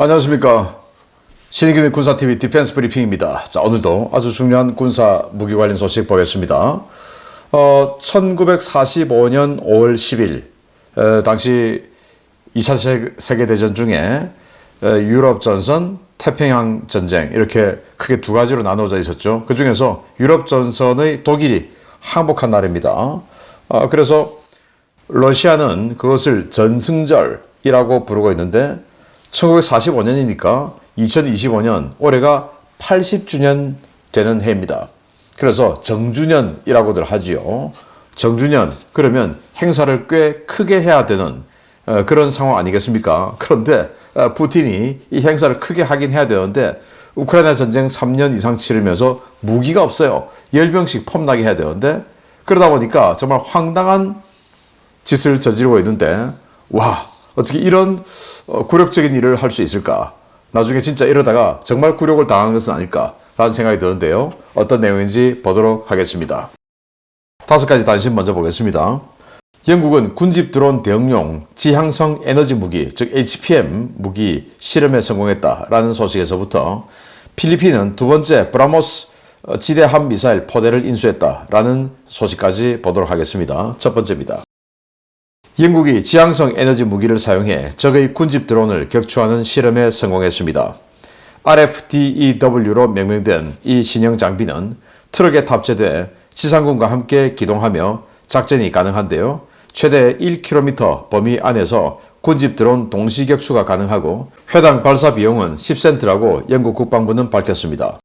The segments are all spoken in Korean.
안녕하십니까. 신인균의 군사TV 디펜스 브리핑입니다. 자, 오늘도 아주 중요한 군사 무기 관련 소식 보겠습니다. 1945년 5월 10일, 당시 2차 세계대전 중에 유럽 전선, 태평양 전쟁 이렇게 크게 두 가지로 나눠져 있었죠. 그 중에서 유럽 전선의 독일이 항복한 날입니다. 그래서 러시아는 그것을 전승절이라고 부르고 있는데 1945년이니까 2025년 올해가 80주년 되는 해입니다. 그래서 정주년이라고들 하지요. 정주년 그러면 행사를 꽤 크게 해야 되는 그런 상황 아니겠습니까? 그런데 푸틴이 이 행사를 크게 하긴 해야 되는데 우크라이나 전쟁 3년 이상 치르면서 무기가 없어요. 열병식 폼나게 해야 되는데 그러다 보니까 정말 황당한 짓을 저지르고 있는데 와, 어떻게 이런 굴욕적인 일을 할 수 있을까? 나중에 진짜 이러다가 정말 굴욕을 당한 것은 아닐까라는 생각이 드는데요. 어떤 내용인지 보도록 하겠습니다. 5가지 단신 먼저 보겠습니다. 영국은 군집 드론 대응용 지향성 에너지 무기, 즉 HPM 무기 실험에 성공했다라는 소식에서부터 필리핀은 두 번째 브라모스 지대함 미사일 포대를 인수했다라는 소식까지 보도록 하겠습니다. 첫 번째입니다. 영국이 지향성 에너지 무기를 사용해 적의 군집 드론을 격추하는 실험에 성공했습니다. RFDEW로 명명된 이 신형 장비는 트럭에 탑재돼 지상군과 함께 기동하며 작전이 가능한데요. 최대 1km 범위 안에서 군집 드론 동시 격추가 가능하고 회당 발사 비용은 10센트라고 영국 국방부는 밝혔습니다.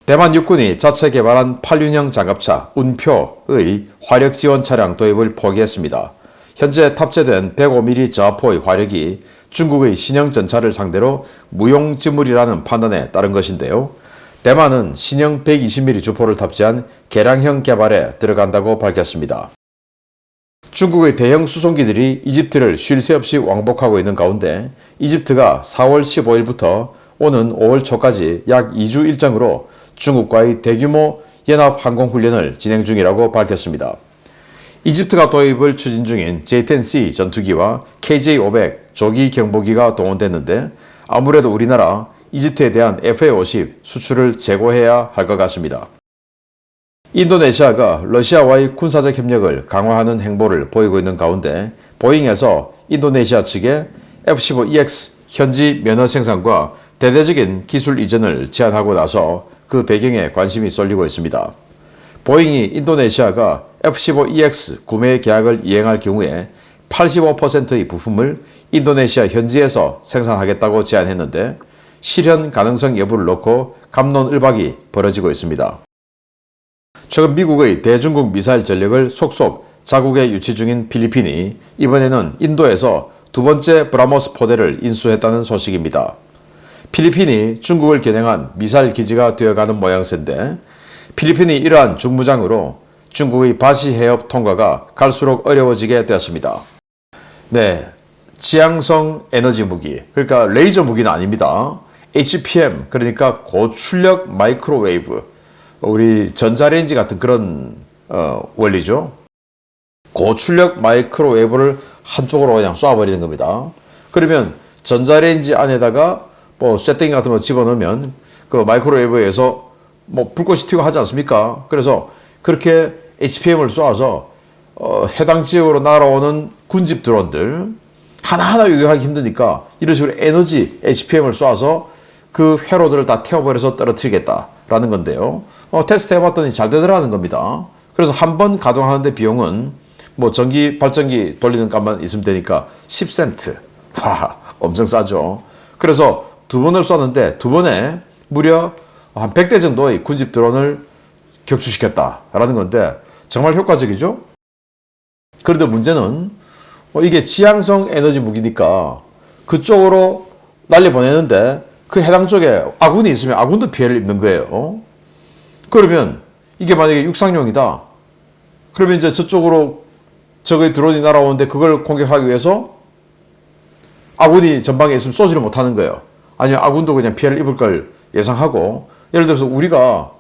대만 육군이 자체 개발한 8륜형 장갑차 운표의 화력 지원 차량 도입을 포기했습니다. 현재 탑재된 105mm 저하포의 화력이 중국의 신형 전차를 상대로 무용지물이라는 판단에 따른 것인데요. 대만은 신형 120mm 주포를 탑재한 개량형 개발에 들어간다고 밝혔습니다. 중국의 대형 수송기들이 이집트를 쉴 새 없이 왕복하고 있는 가운데 이집트가 4월 15일부터 오는 5월 초까지 약 2주 일정으로 중국과의 대규모 연합항공훈련을 진행 중이라고 밝혔습니다. 이집트가 도입을 추진 중인 J-10C 전투기와 KJ-500 조기 경보기가 동원됐는데 아무래도 우리나라 이집트에 대한 FA-50 수출을 재고해야 할 것 같습니다. 인도네시아가 러시아와의 군사적 협력을 강화하는 행보를 보이고 있는 가운데 보잉에서 인도네시아 측에 F-15EX 현지 면허 생산과 대대적인 기술 이전을 제안하고 나서 그 배경에 관심이 쏠리고 있습니다. 보잉이 인도네시아가 F-15EX 구매 계약을 이행할 경우에 85%의 부품을 인도네시아 현지에서 생산하겠다고 제안했는데 실현 가능성 여부를 놓고 갑론을박이 벌어지고 있습니다. 최근 미국의 대중국 미사일 전력을 속속 자국에 유치 중인 필리핀이 이번에는 인도에서 두 번째 브라모스 포대를 인수했다는 소식입니다. 필리핀이 중국을 겨냥한 미사일 기지가 되어가는 모양새인데 필리핀이 이러한 중무장으로 중국의 바시 해협 통과가 갈수록 어려워지게 되었습니다. 네, 지향성 에너지 무기, 그러니까 레이저 무기는 아닙니다. HPM, 그러니까 고출력 마이크로웨이브, 우리 전자레인지 같은 그런 원리죠. 고출력 마이크로웨이브를 한쪽으로 그냥 쏴버리는 겁니다. 그러면 전자레인지 안에다가 뭐 쇠땡이 같은 거 집어넣으면 그 마이크로웨이브에서 뭐 불꽃이 튀고 하지 않습니까? 그래서 그렇게 HPM을 쏴서 해당 지역으로 날아오는 군집 드론들 하나하나 요격하기 힘드니까 이런 식으로 에너지 HPM을 쏴서 그 회로들을 다 태워버려서 떨어뜨리겠다라는 건데요. 테스트 해봤더니 잘 되더라는 겁니다. 그래서 한 번 가동하는데 비용은 뭐 전기 발전기 돌리는 값만 있으면 되니까 10센트. 와, 엄청 싸죠. 그래서 두 번을 쐈는데 두 번에 무려 한 100대 정도의 군집 드론을 격추시켰다라는 건데 정말 효과적이죠? 그런데 문제는 이게 지향성 에너지 무기니까 그쪽으로 날려보내는데 그 해당 쪽에 아군이 있으면 아군도 피해를 입는 거예요. 그러면 이게 만약에 육상용이다. 그러면 이제 저쪽으로 적의 드론이 날아오는데 그걸 공격하기 위해서 아군이 전방에 있으면 쏘지를 못하는 거예요. 아니면 아군도 그냥 피해를 입을 걸 예상하고 예를 들어서 우리가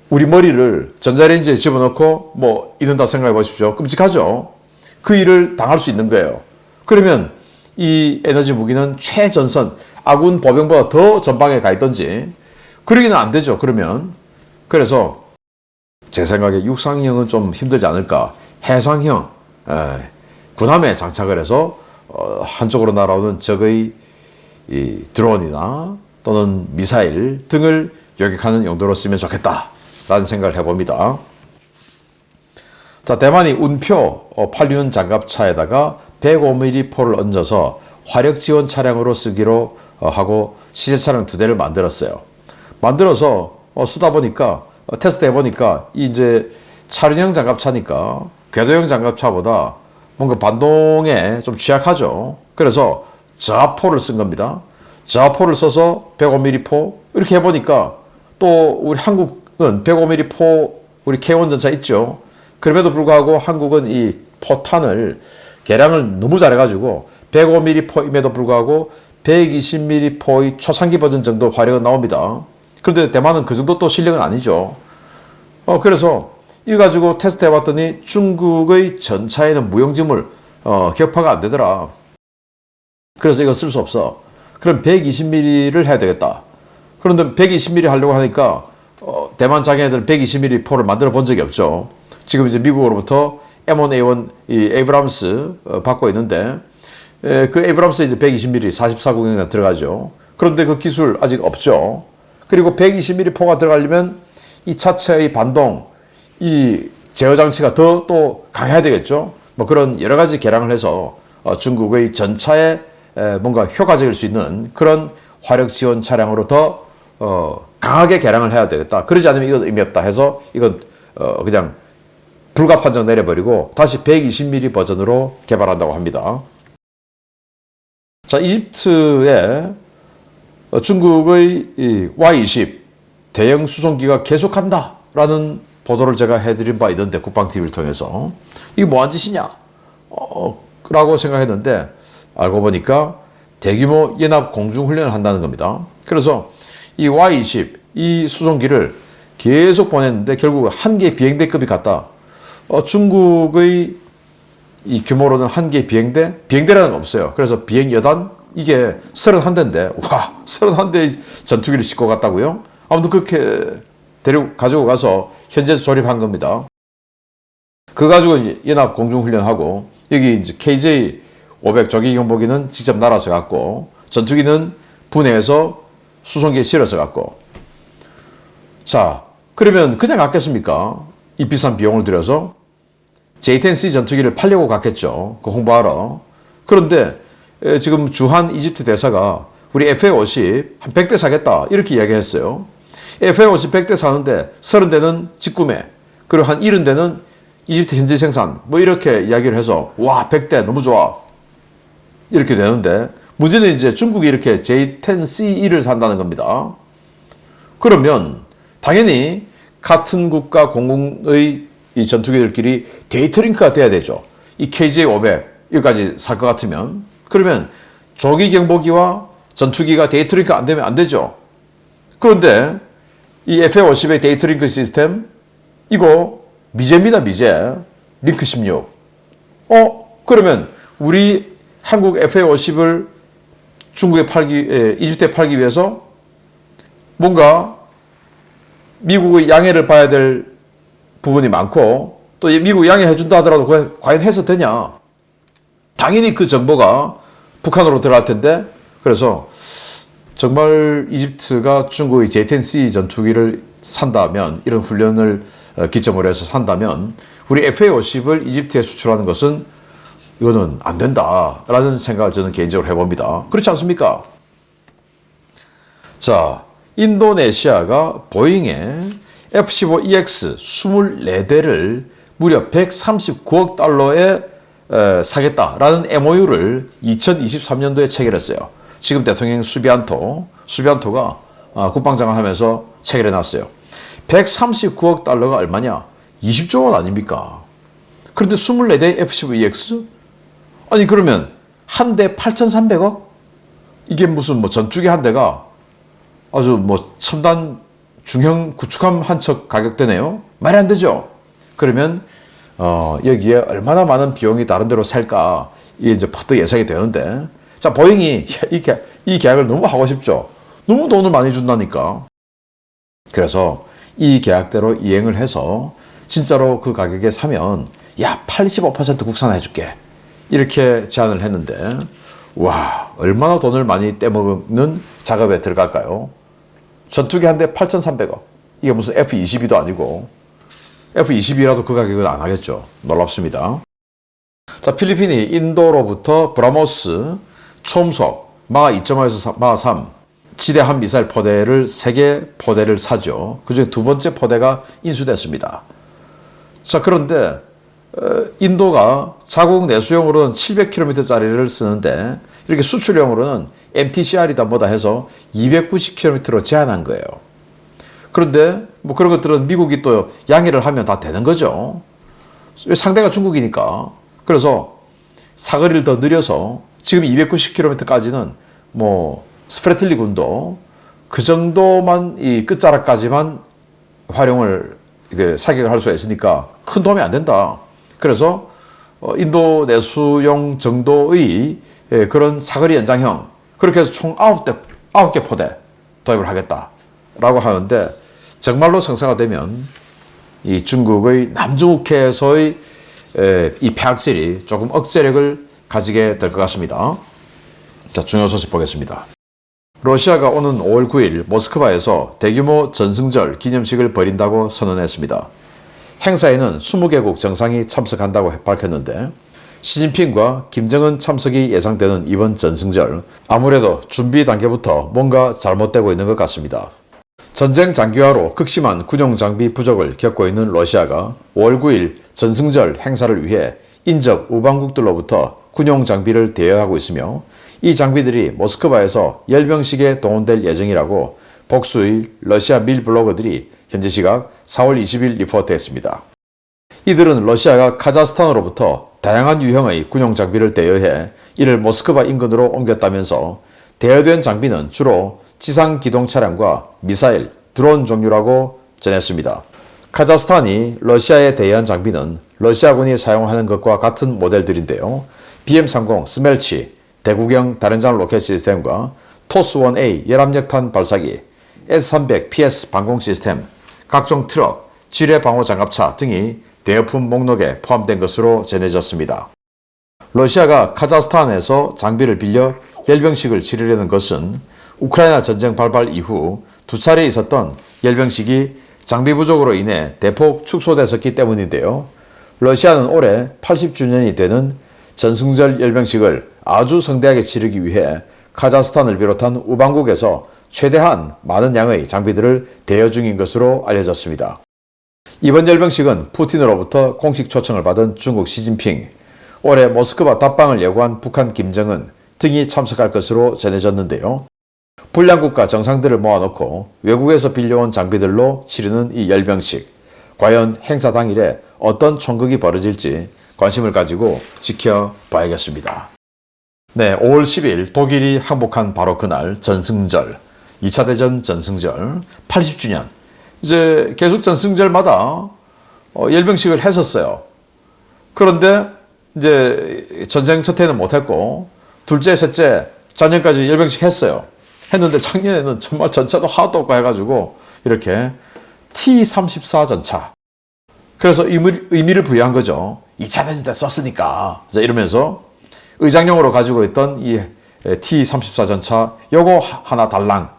우리 머리를 전자레인지에 집어넣고 뭐 이런다 생각해 보십시오. 끔찍하죠? 그 일을 당할 수 있는 거예요. 그러면 이 에너지 무기는 최전선, 아군 보병보다 더 전방에 가 있던지 그러기는 안 되죠. 그러면 그래서 제 생각에 육상형은 좀 힘들지 않을까. 해상형, 군함에 장착을 해서 한쪽으로 날아오는 적의 이 드론이나 또는 미사일 등을 요격하는 용도로 쓰면 좋겠다라는 생각을 해봅니다. 자, 대만이 운표 8륜 장갑차에다가 105mm 포를 얹어서 화력 지원 차량으로 쓰기로 하고 시제 차량 2대를 만들었어요. 만들어서 쓰다 보니까 테스트 해보니까 이제 차륜형 장갑차니까 궤도형 장갑차보다 뭔가 반동에 좀 취약하죠. 그래서 저하포를 쓴 겁니다. 저하포를 써서 105mm 포 이렇게 해보니까 또 우리 한국은 105mm 포 우리 K1 전차 있죠. 그럼에도 불구하고 한국은 이 포탄을 개량을 너무 잘해가지고 105mm 포임에도 불구하고 120mm 포의 초창기 버전 정도 화력은 나옵니다. 그런데 대만은 그 정도 또 실력은 아니죠. 그래서 이거 가지고 테스트 해봤더니 중국의 전차에는 무용지물 격파가 안 되더라. 그래서 이거 쓸 수 없어. 그럼 120mm를 해야 되겠다. 그런데 120mm 하려고 하니까 대만 장애인들은 120mm 포를 만들어 본 적이 없죠. 지금 이제 미국으로부터 M1A1 이 에이브람스 받고 있는데 그 에이브람스에 이제 120mm 44구경이 들어가죠. 그런데 그 기술 아직 없죠. 그리고 120mm 포가 들어가려면 이 차체의 반동, 이 제어 장치가 더 또 강해야 되겠죠. 뭐 그런 여러 가지 개량을 해서 중국의 전차에 뭔가 효과적일 수 있는 그런 화력 지원 차량으로 더 강하게 개량을 해야 되겠다. 그러지 않으면 이건 의미 없다 해서 이건 그냥 불가 판정 내려버리고 다시 120mm 버전으로 개발한다고 합니다. 자, 이집트에 중국의 Y-20 대형 수송기가 계속한다라는 보도를 제가 해드린 바 있는데 국방TV를 통해서 이게 뭐한 짓이냐 라고 생각했는데 알고 보니까 대규모 연합 공중훈련을 한다는 겁니다. 그래서 이 Y-20 이 수송기를 계속 보냈는데 결국 한 개 비행대급이 갔다. 중국의 이 규모로는 한 개 비행대라는 거 없어요. 그래서 비행여단 이게 31대인데 와 31대의 전투기를 싣고 갔다고요? 아무튼 그렇게 가지고 가서 현재 조립한 겁니다. 그거 가지고 이제 연합 공중훈련하고 여기 이제 KJ-500 조기 경보기는 직접 날아서 갔고 전투기는 분해해서 수송기에 실어서 갔고 자 그러면 그냥 갔겠습니까? 이 비싼 비용을 들여서 J-10C 전투기를 팔려고 갔겠죠. 그 홍보하러. 그런데 지금 주한 이집트 대사가 우리 FA-50 한 100대 사겠다 이렇게 이야기했어요. FA-50 100대 사는데 30대는 직구매 그리고 한 70대는 이집트 현지 생산 뭐 이렇게 이야기를 해서 와 100대 너무 좋아 이렇게 되는데 문제는 이제 중국이 이렇게 J-10C를 산다는 겁니다. 그러면 당연히 같은 국가 공군의 이 전투기들끼리 데이터링크가 돼야 되죠. 이 KJ-500 여기까지 살 것 같으면 그러면 조기 경보기와 전투기가 데이터링크 안 되면 안 되죠. 그런데 이 FA-50의 데이터링크 시스템 이거 미제입니다. 미제. 링크 16. 그러면 우리 한국 FA-50을 중국에 이집트에 팔기 위해서 뭔가 미국의 양해를 봐야 될 부분이 많고 또 미국 양해해준다 하더라도 과연 해서 되냐. 당연히 그 정보가 북한으로 들어갈 텐데 그래서 정말 이집트가 중국의 J-10C 전투기를 산다면 이런 훈련을 기점으로 해서 산다면 우리 FA-50을 이집트에 수출하는 것은 이거는 안 된다라는 생각을 저는 개인적으로 해봅니다. 그렇지 않습니까? 자, 인도네시아가 보잉의 F-15EX 24대를 무려 139억 달러에 사겠다라는 MOU를 2023년도에 체결했어요. 지금 대통령 수비안토가 국방장관 하면서 체결해놨어요. 139억 달러가 얼마냐? 20조 원 아닙니까? 그런데 24대 F-15EX? 아니 그러면 한 대 8,300억? 이게 무슨 뭐 전투기 한 대가 아주 뭐 첨단 중형 구축함 한 척 가격대네요. 말이 안 되죠. 그러면 여기에 얼마나 많은 비용이 다른 데로 셀까 이게 이제 퍼뜩 예상이 되는데 자, 보잉이 이 계약을 너무 하고 싶죠. 너무 돈을 많이 준다니까. 그래서 이 계약대로 이행을 해서 진짜로 그 가격에 사면 야 85% 국산해줄게 이렇게 제안을 했는데 와 얼마나 돈을 많이 떼먹는 작업에 들어갈까요? 전투기 한 대 8,300억. 이게 무슨 F-22도 아니고 F-22라도 그 가격은 안 하겠죠. 놀랍습니다. 자, 필리핀이 인도로부터 브라모스 초음속 마 2.5에서 마 3 지대함 미사일 포대를 3개 포대를 사죠. 그중에 두 번째 포대가 인수됐습니다. 자, 그런데 인도가 자국 내수용으로는 700km짜리를 쓰는데 이렇게 수출용으로는 MTCR이다 뭐다 해서 290km로 제한한 거예요. 그런데 뭐 그런 것들은 미국이 또 양해를 하면 다 되는 거죠. 상대가 중국이니까. 그래서 사거리를 더 늘려서 지금 290km까지는 뭐 스프레틀리 군도 그 정도만 이 끝자락까지만 활용을 사격을 할 수가 있으니까 큰 도움이 안 된다. 그래서 인도 내수용 정도의 그런 사거리 연장형 그렇게 해서 총 9개 포대 도입을 하겠다라고 하는데 정말로 성사가 되면 이 중국의 남중국해에서의 이 폐악질이 조금 억제력을 가지게 될 것 같습니다. 자, 중요 소식 보겠습니다. 러시아가 오는 5월 9일 모스크바에서 대규모 전승절 기념식을 벌인다고 선언했습니다. 행사에는 20개국 정상이 참석한다고 밝혔는데 시진핑과 김정은 참석이 예상되는 이번 전승절 아무래도 준비 단계부터 뭔가 잘못되고 있는 것 같습니다. 전쟁 장기화로 극심한 군용 장비 부족을 겪고 있는 러시아가 5월 9일 전승절 행사를 위해 인접 우방국들로부터 군용 장비를 대여하고 있으며 이 장비들이 모스크바에서 열병식에 동원될 예정이라고 복수의 러시아 밀 블로거들이 현지 시각 4월 20일 리포트했습니다. 이들은 러시아가 카자흐스탄으로부터 다양한 유형의 군용 장비를 대여해 이를 모스크바 인근으로 옮겼다면서 대여된 장비는 주로 지상 기동 차량과 미사일, 드론 종류라고 전했습니다. 카자흐스탄이 러시아에 대여한 장비는 러시아군이 사용하는 것과 같은 모델들인데요. BM-30 스멜치, 대구경 다련장 로켓 시스템과 토스-1A 열압력탄 발사기, S-300 PS 방공 시스템, 각종 트럭, 지뢰 방호 장갑차 등이 대여품 목록에 포함된 것으로 전해졌습니다. 러시아가 카자흐스탄에서 장비를 빌려 열병식을 치르려는 것은 우크라이나 전쟁 발발 이후 두 차례 있었던 열병식이 장비 부족으로 인해 대폭 축소됐었기 때문인데요. 러시아는 올해 80주년이 되는 전승절 열병식을 아주 성대하게 치르기 위해 카자흐스탄을 비롯한 우방국에서 최대한 많은 양의 장비들을 대여 중인 것으로 알려졌습니다. 이번 열병식은 푸틴으로부터 공식 초청을 받은 중국 시진핑, 올해 모스크바 답방을 예고한 북한 김정은 등이 참석할 것으로 전해졌는데요. 불량국가 정상들을 모아놓고 외국에서 빌려온 장비들로 치르는 이 열병식, 과연 행사 당일에 어떤 총극이 벌어질지 관심을 가지고 지켜봐야겠습니다. 네, 5월 10일 독일이 항복한 바로 그날 전승절, 2차 대전 전승절 80주년. 이제 계속 전승절마다 열병식을 했었어요. 그런데 이제 전쟁 첫 해는 못했고 둘째, 셋째, 작년까지 열병식 했어요. 했는데 작년에는 정말 전차도 하나도 없고 해가지고 이렇게 T-34 전차. 그래서 의미를 부여한 거죠. 2차 대전 때 썼으니까. 이러면서 의장용으로 가지고 있던 이 T-34 전차 요거 하나 달랑.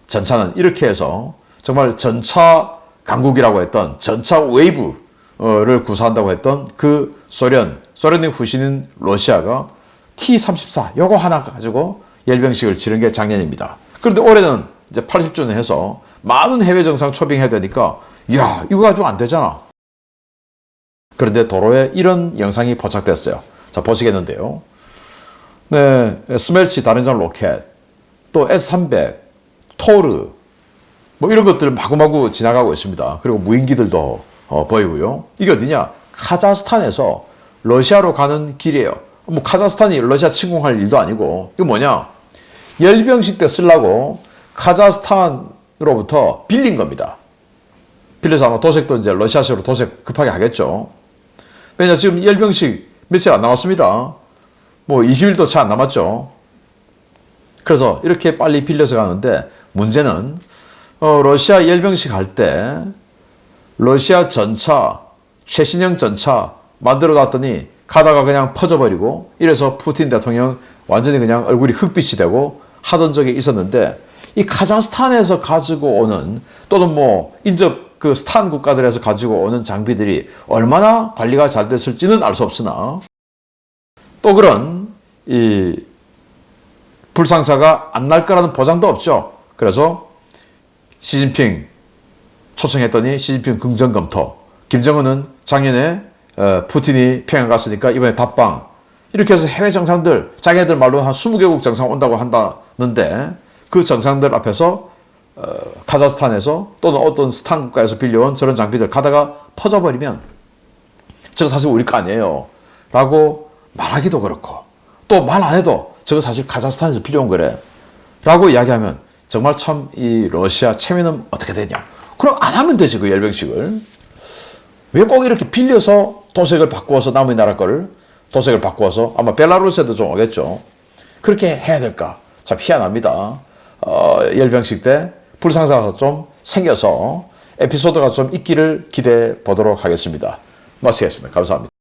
전차는 이렇게 해서 정말 전차 강국이라고 했던 전차 웨이브를 구사한다고 했던 그 소련의 후신인 러시아가 T-34 요거 하나 가지고 열병식을 치른 게 작년입니다. 그런데 올해는 이제 80주년 해서 많은 해외 정상 초빙해야 되니까 야 이거 가지고 안 되잖아. 그런데 도로에 이런 영상이 포착됐어요. 자, 보시겠는데요. 네, 스멜치 다른장 로켓, 또 S-300, 토르, 뭐 이런 것들 마구마구 지나가고 있습니다. 그리고 무인기들도 보이고요. 이게 어디냐? 카자흐스탄에서 러시아로 가는 길이에요. 뭐 카자흐스탄이 러시아 침공할 일도 아니고 이거 뭐냐? 열병식 때 쓰려고 카자흐스탄으로부터 빌린 겁니다. 빌려서 아마 도색도 이제 러시아식으로 도색 급하게 하겠죠. 왜냐 지금 열병식 며칠 안 남았습니다. 뭐 20일도 채 안 남았죠. 그래서 이렇게 빨리 빌려서 가는데 문제는 러시아 열병식 할 때 러시아 전차, 최신형 전차 만들어 놨더니 가다가 그냥 퍼져버리고 이래서 푸틴 대통령 완전히 그냥 얼굴이 흑빛이 되고 하던 적이 있었는데 이 카자흐스탄에서 가지고 오는 또는 뭐 인접 그 스탄 국가들에서 가지고 오는 장비들이 얼마나 관리가 잘 됐을지는 알 수 없으나 또 그런 이 불상사가 안 날 거라는 보장도 없죠. 그래서 시진핑 초청했더니 시진핑 긍정 검토, 김정은은 작년에 푸틴이 평양 갔으니까 이번에 답방 이렇게 해서 해외 정상들 자기네들 말로 한 20개국 정상 온다고 한다는데 그 정상들 앞에서 카자흐스탄에서 또는 어떤 스탄 국가에서 빌려온 저런 장비들 가다가 퍼져버리면 저거 사실 우리 거 아니에요 라고 말하기도 그렇고 또 말 안 해도 저거 사실 카자흐스탄에서 빌려온 거래 라고 이야기하면 정말 참 이 러시아 체면은 어떻게 되냐. 그럼 안 하면 되지 그 열병식을. 왜 꼭 이렇게 빌려서 도색을 바꾸어서 남의 나라 거를 도색을 바꾸어서 아마 벨라루스에도 좀 오겠죠. 그렇게 해야 될까. 참 희한합니다. 열병식 때 불상사가 좀 생겨서 에피소드가 좀 있기를 기대해 보도록 하겠습니다. 마치겠습니다. 감사합니다.